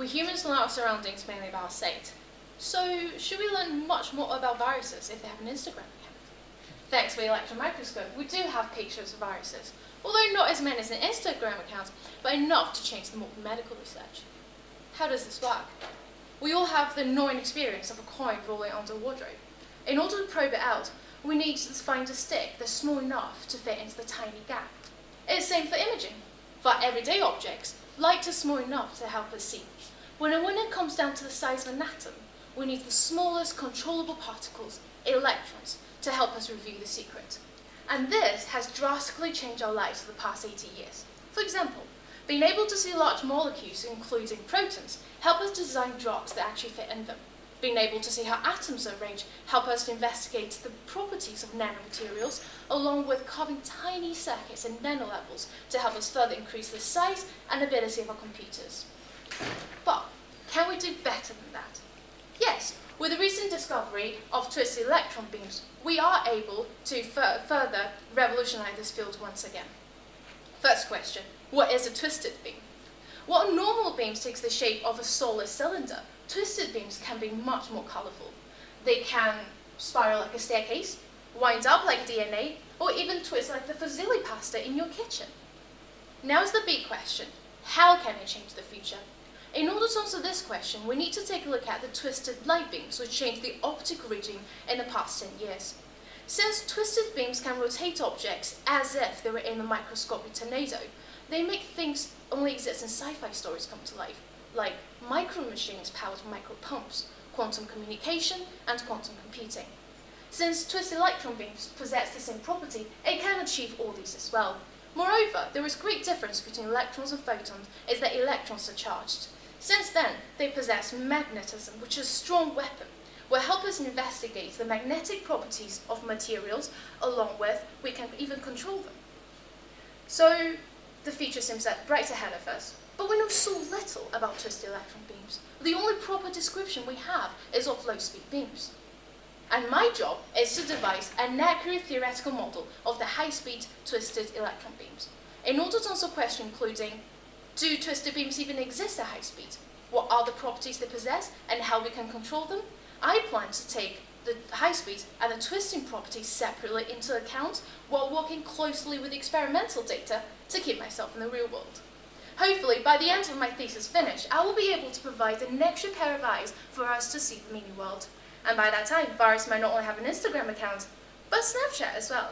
We humans know our surroundings mainly by our sight. So, should we learn much more about viruses if they have an Instagram account? Thanks to the electron microscope, we do have pictures of viruses, although not as many as an Instagram account, but enough to change the more medical research. How does this work? We all have the annoying experience of a coin rolling onto a wardrobe. In order to probe it out, we need to find a stick that's small enough to fit into the tiny gap. It's the same for imaging. For everyday objects, light is small enough to help us see. When it comes down to the size of an atom, we need the smallest controllable particles, electrons, to help us review the secret. And this has drastically changed our lives for the past 80 years. For example, being able to see large molecules, including protons, help us design drugs that actually fit in them. Being able to see how atoms are arranged help us to investigate the properties of nanomaterials, along with carving tiny circuits in nanolevels to help us further increase the size and ability of our computers. But can we do better than that? Yes, with the recent discovery of twisted electron beams, we are able to further revolutionize this field once again. First question, what is a twisted beam? While normal beams takes the shape of a solid cylinder, twisted beams can be much more colourful. They can spiral like a staircase, wind up like DNA, or even twist like the fusilli pasta in your kitchen. Now is the big question, how can it change the future? In order to answer this question, we need to take a look at the twisted light beams which changed the optical regime in the past 10 years. Since twisted beams can rotate objects as if they were in a microscopic tornado, they make things only exist in sci-fi stories come to life, like micro machines powered micro pumps, quantum communication, and quantum computing. Since twisted electron beams possess the same property, it can achieve all these as well. Moreover, there is a great difference between electrons and photons is that electrons are charged. Since then, they possess magnetism, which is a strong weapon, will help us investigate the magnetic properties of materials, along with we can even control them. So, the future seems bright ahead of us, but we know so little about twisted electron beams. The only proper description we have is of low-speed beams. And my job is to devise an accurate theoretical model of the high-speed twisted electron beams. In order to answer questions including, do twisted beams even exist at high speed? What are the properties they possess and how we can control them? I plan to take the high speed and the twisting properties separately into account while working closely with the experimental data to keep myself in the real world. Hopefully, by the end of my thesis finish, I will be able to provide an extra pair of eyes for us to see the mini world. And by that time, virus might not only have an Instagram account, but Snapchat as well.